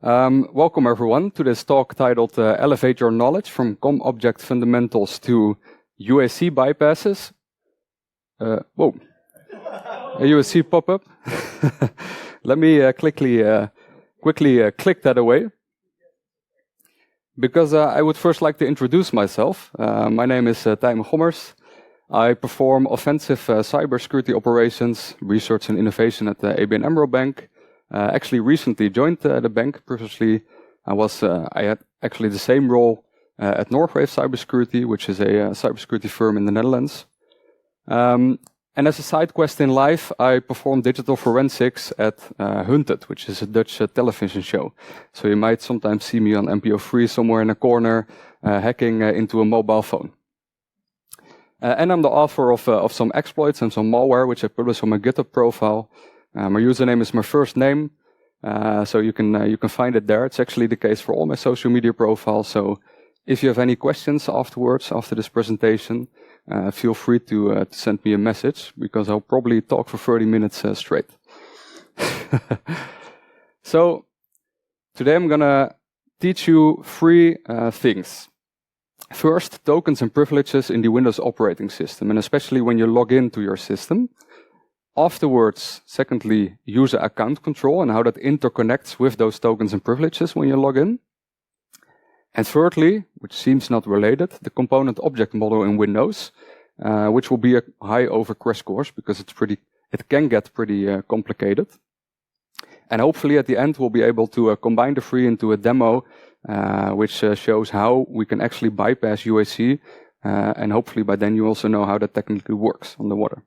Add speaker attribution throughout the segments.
Speaker 1: Welcome everyone to this talk titled Elevate Your Knowledge from COM Object Fundamentals to UAC Bypasses. Whoa, a UAC pop-up. Let me quickly click that away. Because I would first like to introduce myself. My name is Tijme Gommers. I perform offensive cybersecurity operations, research and innovation at the ABN AMRO Bank. Actually recently joined the bank. Previously, I had actually the same role at Northwave Cybersecurity, which is a cybersecurity firm in the Netherlands. And as a side quest in life, I perform digital forensics at Hunted, which is a Dutch television show. So you might sometimes see me on NPO3 somewhere in a corner, hacking into a mobile phone. And I'm the author of some exploits and some malware, which I publish on my GitHub profile. My username is my first name, so you can find it there. It's actually the case for all my social media profiles. So if you have any questions afterwards, after this presentation, feel free to send me a message, because I'll probably talk for 30 minutes straight. So today I'm gonna teach you three things. First, tokens and privileges in the Windows operating system, and especially when you log into your system. Afterwards, secondly, user account control and how that interconnects with those tokens and privileges when you log in. And thirdly, which seems not related, the component object model in Windows, which will be a high over crash course because it can get pretty complicated. And hopefully at the end we'll be able to combine the three into a demo, which shows how we can actually bypass UAC, and hopefully by then you also know how that technically works on the water.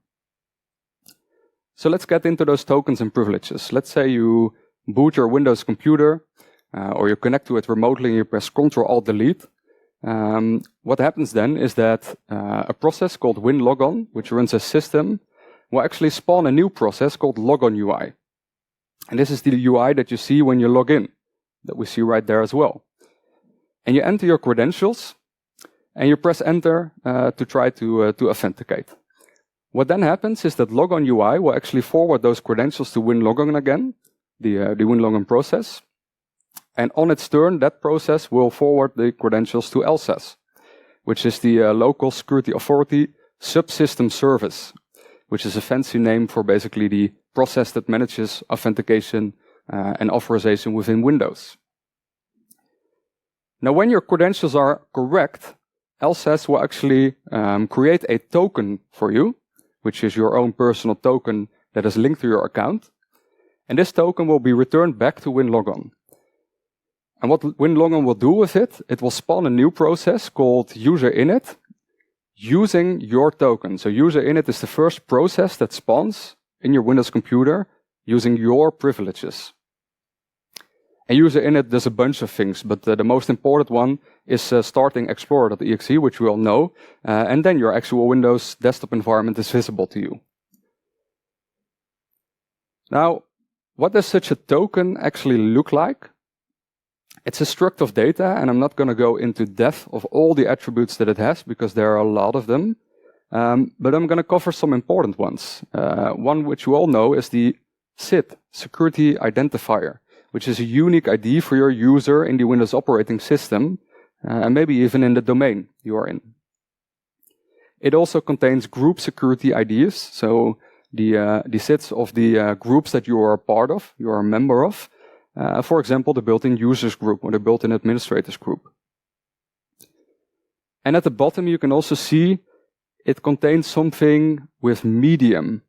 Speaker 1: So let's get into those tokens and privileges. Let's say you boot your Windows computer, or you connect to it remotely and you press Ctrl-Alt-Delete. What happens then is that a process called WinLogon, which runs a system, will actually spawn a new process called Logon UI. And this is the UI that you see when you log in, that we see right there as well. And you enter your credentials, and you press Enter to try to authenticate. What then happens is that Logon UI will actually forward those credentials to WinLogon again, the WinLogon process. And on its turn, that process will forward the credentials to LSAS, which is the local security authority subsystem service, which is a fancy name for basically the process that manages authentication and authorization within Windows. Now, when your credentials are correct, LSAS will actually create a token for you, which is your own personal token that is linked to your account. And this token will be returned back to WinLogon. And what WinLogon will do with it, it will spawn a new process called user_init using your token. So user_init is the first process that spawns in your Windows computer using your privileges. And user_init does a bunch of things, but the most important one is starting explorer.exe, which we all know, and then your actual Windows desktop environment is visible to you. Now, what does such a token actually look like? It's a struct of data, and I'm not going to go into depth of all the attributes that it has, because there are a lot of them, but I'm going to cover some important ones. One which you all know is the SID, Security Identifier, which is a unique ID for your user in the Windows operating system, and maybe even in the domain you are in. It also contains group security IDs, so the SIDs of the groups that you are a part of, you are a member of. For example, the built-in users group or the built-in administrators group. And at the bottom you can also see it contains something with medium.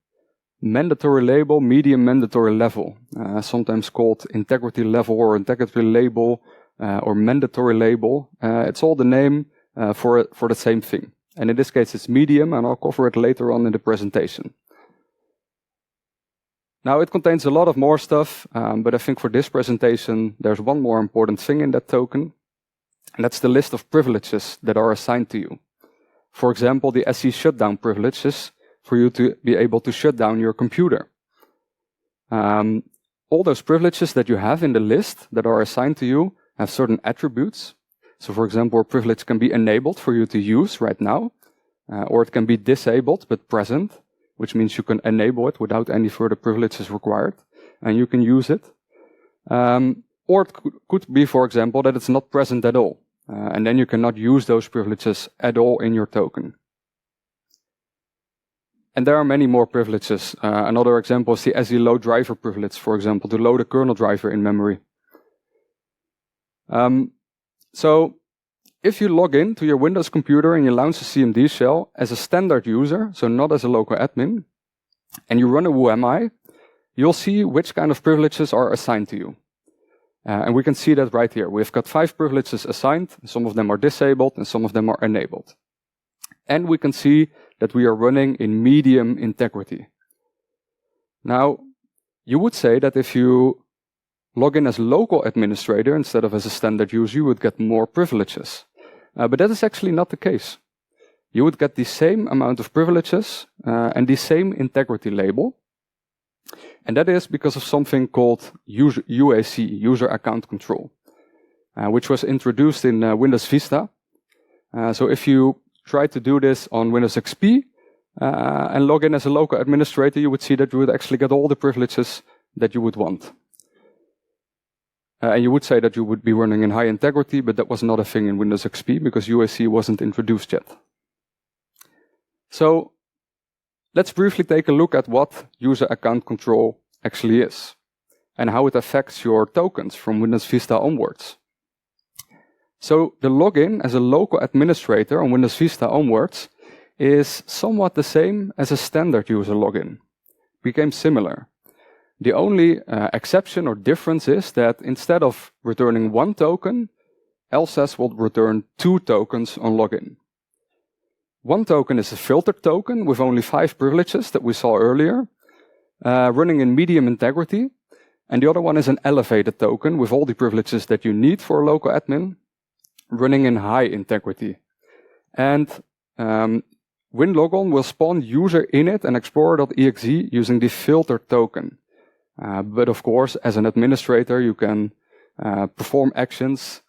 Speaker 1: Mandatory label, medium mandatory level, sometimes called integrity level or integrity label or mandatory label. It's all the name for the same thing. And in this case it's medium, and I'll cover it later on in the presentation. Now it contains a lot of more stuff, but I think for this presentation there's one more important thing in that token, and that's the list of privileges that are assigned to you. For example, the SE shutdown privileges for you to be able to shut down your computer. All those privileges that you have in the list that are assigned to you have certain attributes. So for example, a privilege can be enabled for you to use right now, or it can be disabled but present, which means you can enable it without any further privileges required, and you can use it. Or it could be, for example, that it's not present at all. And then you cannot use those privileges at all in your token. And there are many more privileges. Another example is the SE-load driver privilege, for example, to load a kernel driver in memory. So if you log in to your Windows computer and you launch a CMD shell as a standard user, so not as a local admin, and you run a whoami, you'll see which kind of privileges are assigned to you. And we can see that right here. We've got 5 privileges assigned. Some of them are disabled and some of them are enabled. And we can see that we are running in medium integrity. Now, you would say that if you log in as local administrator instead of as a standard user, you would get more privileges. But that is actually not the case. You would get the same amount of privileges and the same integrity label. And that is because of something called UAC, User Account Control, which was introduced in Windows Vista. So if you try to do this on Windows XP and log in as a local administrator, you would see that you would actually get all the privileges that you would want. And you would say that you would be running in high integrity, but that was not a thing in Windows XP because UAC wasn't introduced yet. So let's briefly take a look at what user account control actually is and how it affects your tokens from Windows Vista onwards. So the login as a local administrator on Windows Vista onwards is somewhat the same as a standard user login. Became similar. The only exception or difference is that instead of returning 1 token, LSAS will return 2 tokens on login. 1 token is a filtered token with only 5 privileges that we saw earlier, running in medium integrity. And the other one is an elevated token with all the privileges that you need for a local admin, running in high integrity. And WinLogon will spawn user init and explorer.exe using the filtered token. But of course, as an administrator, you can perform actions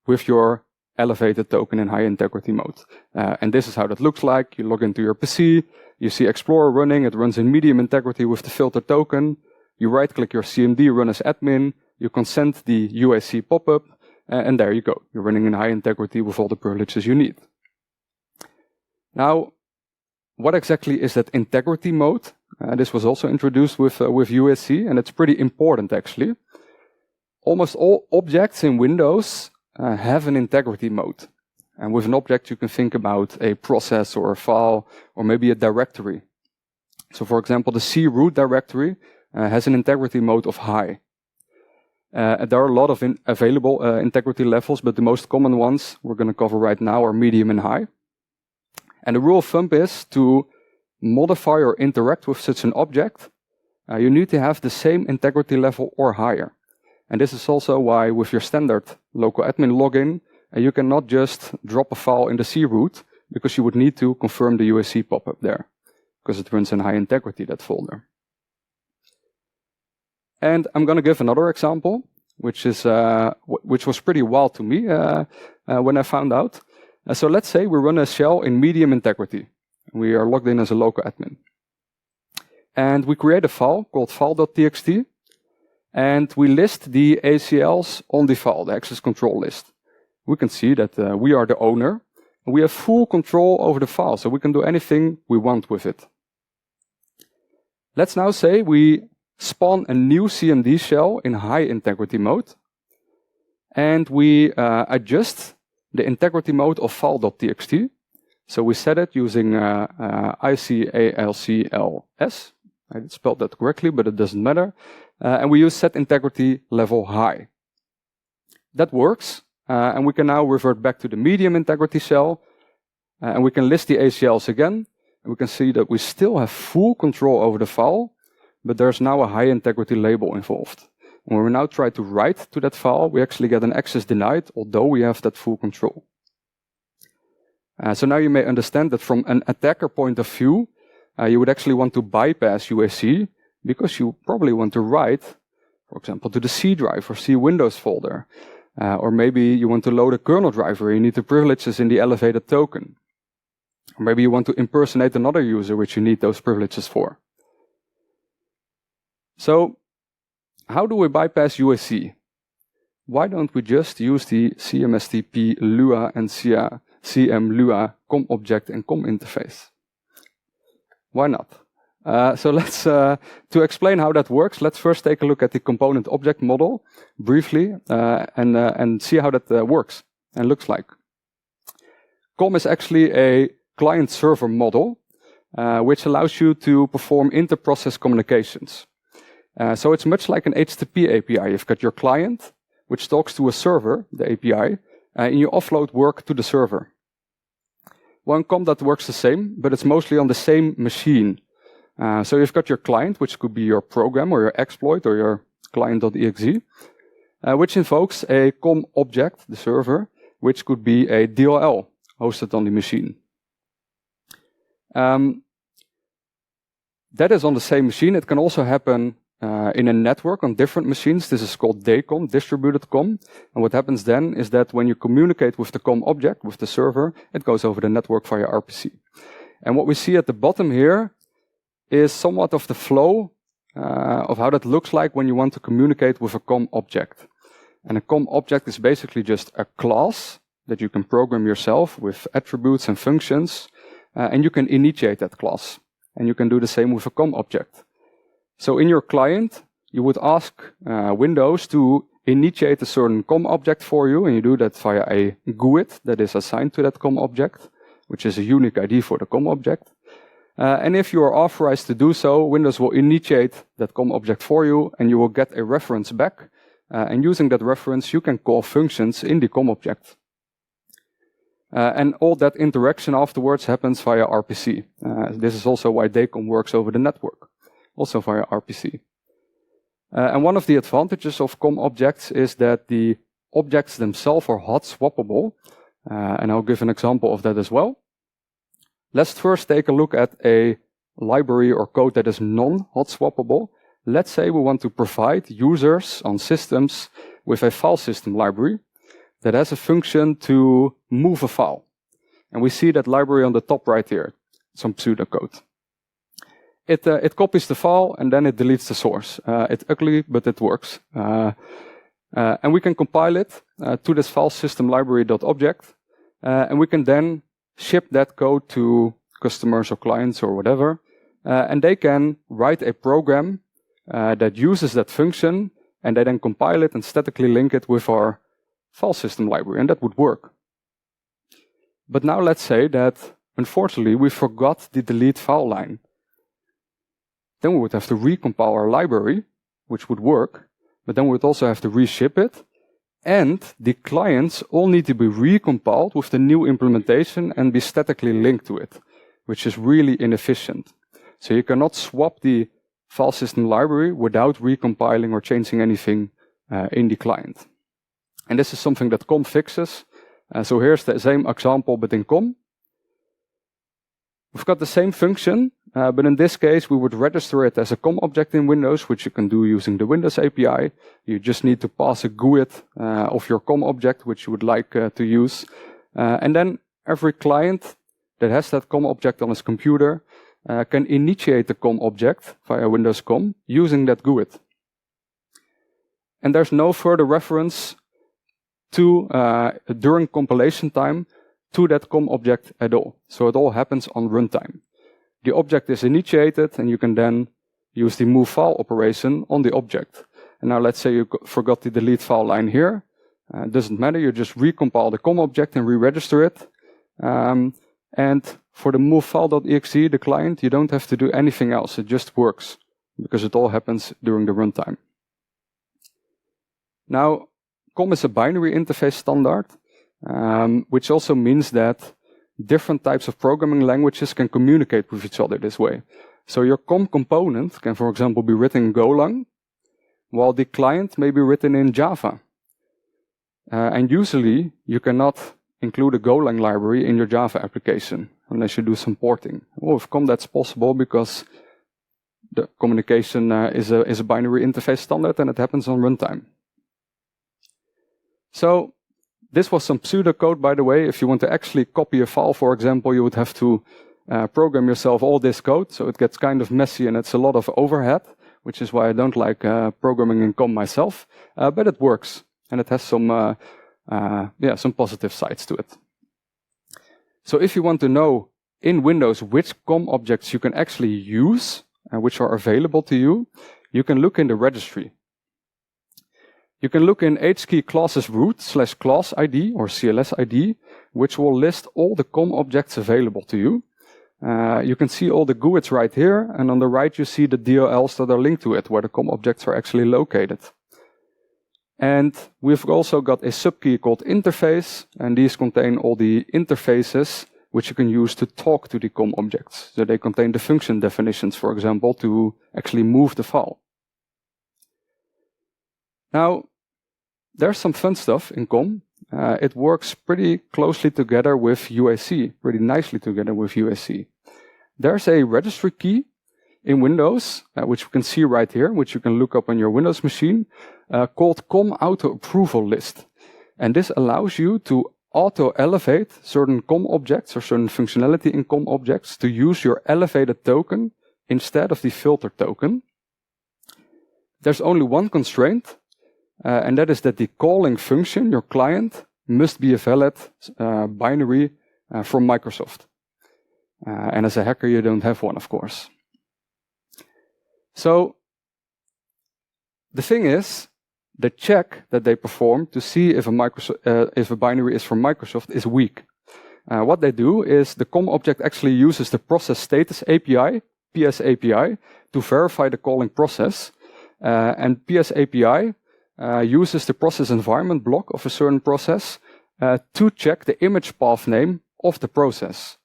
Speaker 1: with your elevated token in high integrity mode. And this is how that looks like. You log into your PC, you see Explorer running, it runs in medium integrity with the filtered token. You right-click your CMD, run as admin, you consent the UAC pop-up, and there you go. You're running in high integrity with all the privileges you need. Now, what exactly is that integrity mode? This was also introduced with UAC, and it's pretty important actually. Almost all objects in Windows have an integrity mode. And with an object, you can think about a process or a file or maybe a directory. So for example, the C root directory has an integrity mode of high. There are a lot of available integrity levels, but the most common ones we're going to cover right now are medium and high. And the rule of thumb is to modify or interact with such an object, you need to have the same integrity level or higher. And this is also why with your standard local admin login, you cannot just drop a file in the C root, because you would need to confirm the UAC pop-up there, because it runs in high integrity, that folder. And I'm going to give another example, which was pretty wild to me when I found out. So let's say we run a shell in medium integrity. We are logged in as a local admin. And we create a file called file.txt. And we list the ACLs on the file, the access control list. We can see that we are the owner. And we have full control over the file, so we can do anything we want with it. Let's now say we spawn a new CMD shell in high integrity mode. And we adjust the integrity mode of file.txt. So we set it using ICALCLS. I spelled that correctly, but it doesn't matter. And we use set integrity level high. That works. And we can now revert back to the medium integrity shell. And we can list the ACLs again. And we can see that we still have full control over the file, but there's now a high integrity label involved. And when we now try to write to that file, we actually get an access denied, although we have that full control. So now you may understand that from an attacker point of view, you would actually want to bypass UAC because you probably want to write, for example, to the C drive or C Windows folder. Or maybe you want to load a kernel driver, you need the privileges in the elevated token. Or maybe you want to impersonate another user, which you need those privileges for. So, how do we bypass UAC? why don't we just use the CMSTP Lua and CM Lua COM object and COM interface? Why not? So let's, to explain how that works, let's first take a look at the component object model briefly and see how that works and looks like. COM is actually a client-server model, which allows you to perform inter-process communications. So it's much like an HTTP API. You've got your client, which talks to a server, the API, and you offload work to the server. One COM that works the same, but it's mostly on the same machine. So you've got your client, which could be your program or your exploit or your client.exe, which invokes a COM object, the server, which could be a DLL hosted on the machine. That is on the same machine. It can also happen in a network on different machines. This is called DCOM, distributed COM. And what happens then is that when you communicate with the COM object, with the server, it goes over the network via RPC. And what we see at the bottom here is somewhat of the flow of how that looks like when you want to communicate with a COM object. And a COM object is basically just a class that you can program yourself with attributes and functions, and you can initiate that class. And you can do the same with a COM object. So in your client, you would ask Windows to initiate a certain COM object for you, and you do that via a GUID that is assigned to that COM object, which is a unique ID for the COM object. And if you are authorized to do so, Windows will initiate that COM object for you, and you will get a reference back. And using that reference, you can call functions in the COM object. And all that interaction afterwards happens via RPC. This is also why DCOM works over the network, also via RPC. And one of the advantages of COM objects is that the objects themselves are hot swappable. And I'll give an example of that as well. Let's first take a look at a library or code that is non-hot swappable. Let's say we want to provide users on systems with a file system library that has a function to move a file. And we see that library on the top right here, some pseudocode. It copies the file and then it deletes the source. It's ugly, but it works. And we can compile it to this file system library.object. And we can then ship that code to customers or clients or whatever. And they can write a program that uses that function, and they then compile it and statically link it with our file system library, and that would work. But now let's say that, unfortunately, we forgot the delete file line. Then we would have to recompile our library, which would work, but then we would also have to reship it, and the clients all need to be recompiled with the new implementation and be statically linked to it, which is really inefficient. So you cannot swap the file system library without recompiling or changing anything in the client. And this is something that COM fixes. So here's the same example, but in COM. We've got the same function, but in this case, we would register it as a COM object in Windows, which you can do using the Windows API. You just need to pass a GUID of your COM object, which you would like to use. And then every client that has that COM object on his computer can initiate the COM object via Windows COM using that GUID. And there's no further reference to during compilation time to that COM object at all. So it all happens on runtime. The object is initiated, and you can then use the move file operation on the object. And now let's say you forgot the delete file line here. It doesn't matter, you just recompile the COM object and re-register it. And for the move file.exe, the client, you don't have to do anything else. It just works because it all happens during the runtime. Now, COM is a binary interface standard, which also means that different types of programming languages can communicate with each other this way. So your COM component can, for example, be written in Golang, while the client may be written in Java. And usually, you cannot include a Golang library in your Java application, unless you do some porting. Well, with COM that's possible because the communication is a binary interface standard and it happens on runtime. So this was some pseudocode, by the way. If you want to actually copy a file, for example, you would have to program yourself all this code. So it gets kind of messy and it's a lot of overhead, which is why I don't like programming in COM myself. But it works. and it has some positive sides to it. So if you want to know in Windows which COM objects you can actually use, which are available to you, you can look in the registry. You can look in hkey classes root/class ID or CLS ID, which will list all the COM objects available to you. You can see all the GUIDs right here, and on the right you see the DLLs that are linked to it, where the COM objects are actually located. And we've also got a subkey called interface, and these contain all the interfaces which you can use to talk to the COM objects. So they contain the function definitions, for example, to actually move the file. Now, there's some fun stuff in COM. It works pretty closely together with UAC, pretty nicely together with UAC. There's a registry key in Windows, which you can see right here, which you can look up on your Windows machine, called COM auto approval list. And this allows you to auto elevate certain COM objects or certain functionality in COM objects to use your elevated token instead of the filter token. There's only one constraint, and that is that the calling function, your client, must be a valid binary from Microsoft. And as a hacker, you don't have one, of course. So the thing is, the check that they perform to see if a binary is from Microsoft is weak. What they do is the COM object actually uses the process status API, PS API, to verify the calling process. And PS API uses the process environment block of a certain process to check the image path name of the process.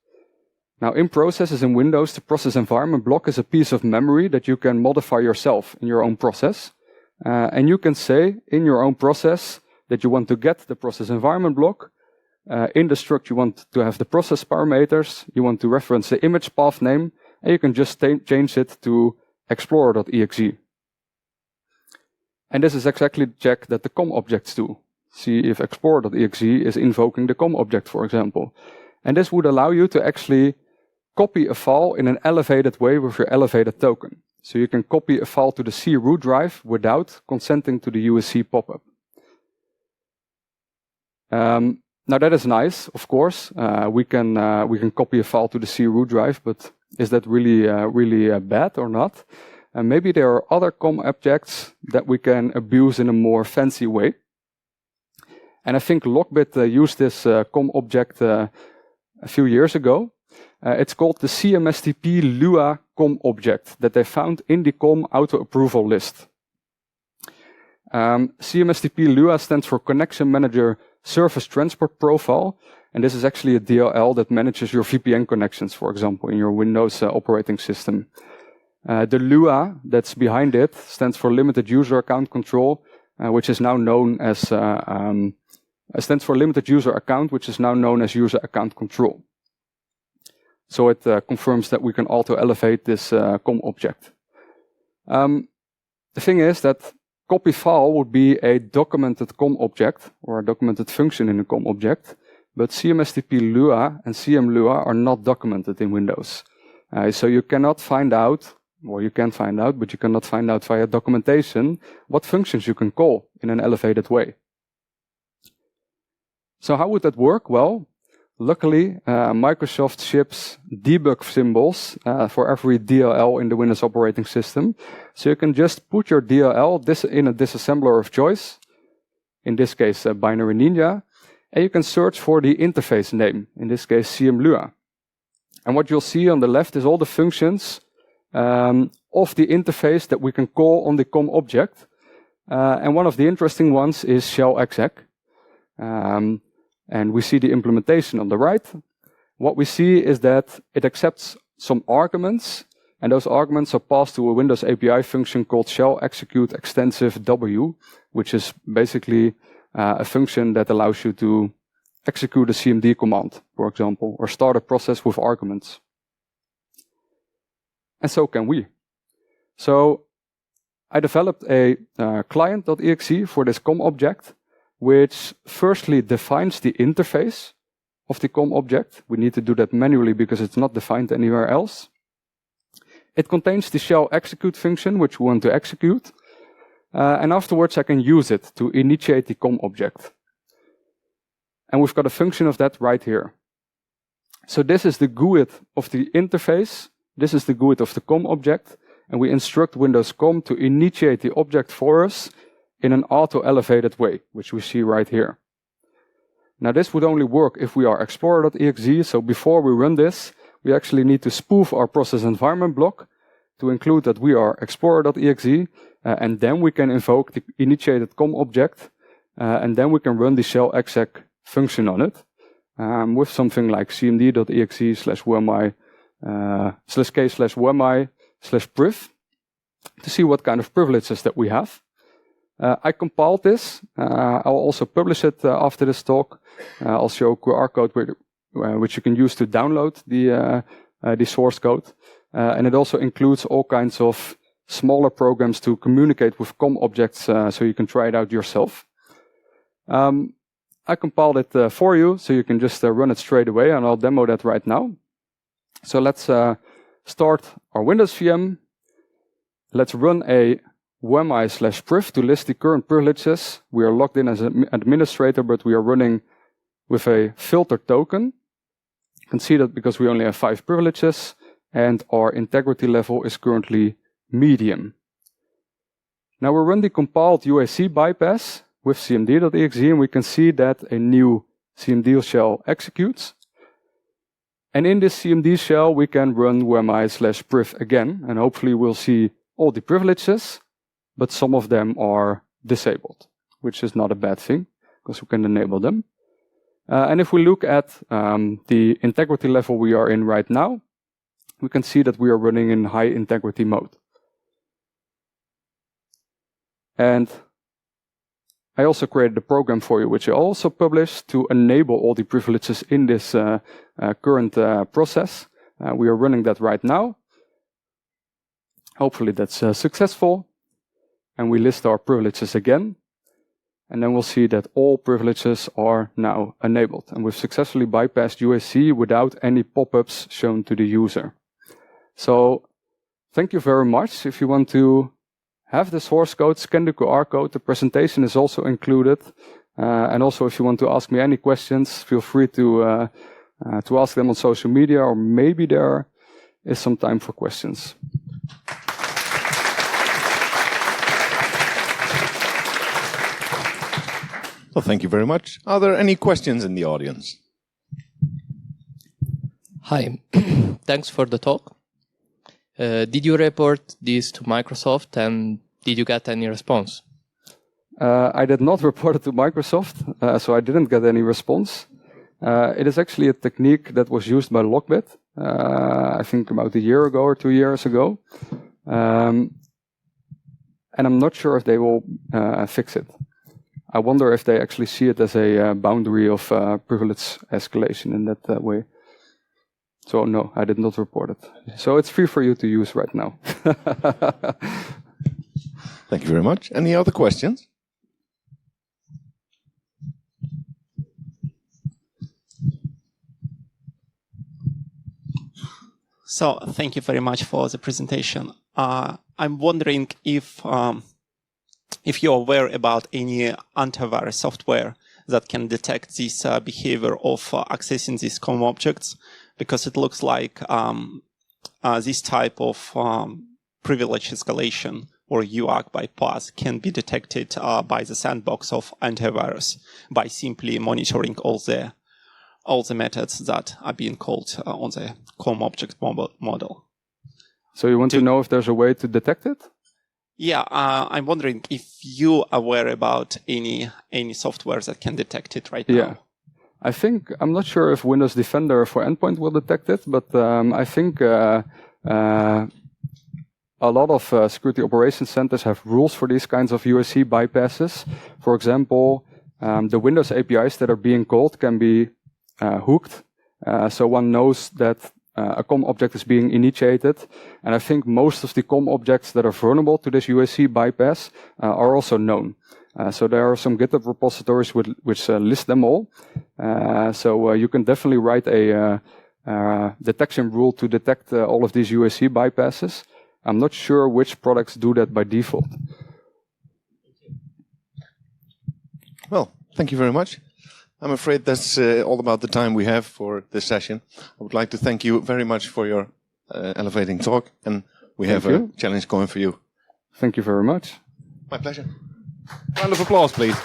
Speaker 1: Now, in processes in Windows, the process environment block is a piece of memory that you can modify yourself in your own process. And you can say in your own process that you want to get the process environment block. In the struct, you want to have the process parameters. You want to reference the image path name, and you can just change it to explorer.exe. And this is exactly the check that the COM objects do. See if explorer.exe is invoking the COM object, for example. And this would allow you to actually copy a file in an elevated way with your elevated token. So you can copy a file to the C root drive without consenting to the UAC pop-up. Now that is nice, of course. We can copy a file to the C root drive, but is that really bad or not? Maybe there are other COM objects that we can abuse in a more fancy way. And I think Lockbit used this COM object a few years ago. It's called the CMSTP Lua COM object that they found in the COM auto approval list. CMSTP Lua stands for Connection Manager Service Transport Profile, and this is actually a DLL that manages your VPN connections, for example, in your Windows operating system. The Lua that's behind it stands for Limited User Account Control, which is now known as stands for Limited User Account, which is now known as User Account Control. So it confirms that we can auto elevate this COM object. The thing is that copy file would be a documented COM object or a documented function in a COM object, but CMSTP Lua and CM Lua are not documented in Windows. So you cannot find out, or you can find out, but you cannot find out via documentation what functions you can call in an elevated way. So how would that work? Well, luckily, Microsoft ships debug symbols for every DLL in the Windows operating system. So you can just put your DLL in a disassembler of choice, in this case, Binary Ninja, and you can search for the interface name, in this case, CMLua. And what you'll see on the left is all the functions of the interface that we can call on the COM object. And one of the interesting ones is shell exec. And we see the implementation on the right. What we see is that it accepts some arguments, and those arguments are passed to a Windows API function called shell execute extensive W, which is basically a function that allows you to execute a CMD command, for example, or start a process with arguments. And so can we. So I developed a client.exe for this COM object, which firstly defines the interface of the COM object. We need to do that manually because it's not defined anywhere else. It contains the shell execute function, which we want to execute. And afterwards I can use it to initiate the COM object. And we've got a function of that right here. So this is the GUID of the interface. This is the GUID of the COM object. And we instruct Windows COM to initiate the object for us in an auto-elevated way, which we see right here. Now this would only work if we are explorer.exe. So before we run this, we actually need to spoof our process environment block to include that we are explorer.exe. And then we can invoke the initiated COM object. And then we can run the shell exec function on it. With something like cmd.exe/wmi/k/wmi/priv to see what kind of privileges that we have. I compiled this. I'll also publish it after this talk. I'll show a QR code which you can use to download the source code. And it also includes all kinds of smaller programs to communicate with COM objects, so you can try it out yourself. I compiled it for you, so you can just run it straight away, and I'll demo that right now. So let's start our Windows VM. Let's run a wmi/priv to list the current privileges. We are logged in as an administrator, but we are running with a filter token. You can see that because we only have 5 privileges, and our integrity level is currently medium. Now we run the compiled UAC bypass with cmd.exe, and we can see that a new cmd shell executes. And in this cmd shell, we can run wmi/priv again, and hopefully we'll see all the privileges, but some of them are disabled, which is not a bad thing, because we can enable them. And if we look at the integrity level we are in right now, we can see that we are running in high integrity mode. And I also created a program for you, which I also published to enable all the privileges in this current process. We are running that right now. Hopefully that's successful. And we list our privileges again. And then we'll see that all privileges are now enabled. And we've successfully bypassed UAC without any pop-ups shown to the user. So thank you very much. If you want to have the source code, scan the QR code. The presentation is also included. And also, if you want to ask me any questions, feel free to ask them on social media, or maybe there is some time for questions.
Speaker 2: Well, thank you very much. Are there any questions in the audience?
Speaker 3: Hi, thanks for the talk. Did you report this to Microsoft, and did you get any response?
Speaker 1: I did not report it to Microsoft, so I didn't get any response. It is actually a technique that was used by Lockbit, I think about a year ago or 2 years ago. And I'm not sure if they will fix it. I wonder if they actually see it as a boundary of privilege escalation in that way. So no, I did not report it. So it's free for you to use right now.
Speaker 2: Thank you very much. Any other questions?
Speaker 4: So thank you very much for the presentation. I'm wondering if you're aware about any antivirus software that can detect this behavior of accessing these COM objects, because it looks like this type of privilege escalation or UAC bypass can be detected by the sandbox of antivirus by simply monitoring all the methods that are being called on the COM object model.
Speaker 1: So you want to know if there's a way to detect it?
Speaker 4: Yeah, I'm wondering if you are aware about any software that can detect it right now.
Speaker 1: Yeah, I think, I'm not sure if Windows Defender for Endpoint will detect it, but I think a lot of security operations centers have rules for these kinds of UAC bypasses. For example, the Windows APIs that are being called can be hooked, so one knows that a COM object is being initiated. And I think most of the COM objects that are vulnerable to this UAC bypass are also known. So there are some GitHub repositories which list them all. So you can definitely write a detection rule to detect all of these UAC bypasses. I'm not sure which products do that by default.
Speaker 2: Well, thank you very much. I'm afraid that's all about the time we have for this session. I would like to thank you very much for your elevating talk, and we have a challenge going for you.
Speaker 1: Thank you very much.
Speaker 2: My pleasure. Round of applause, please.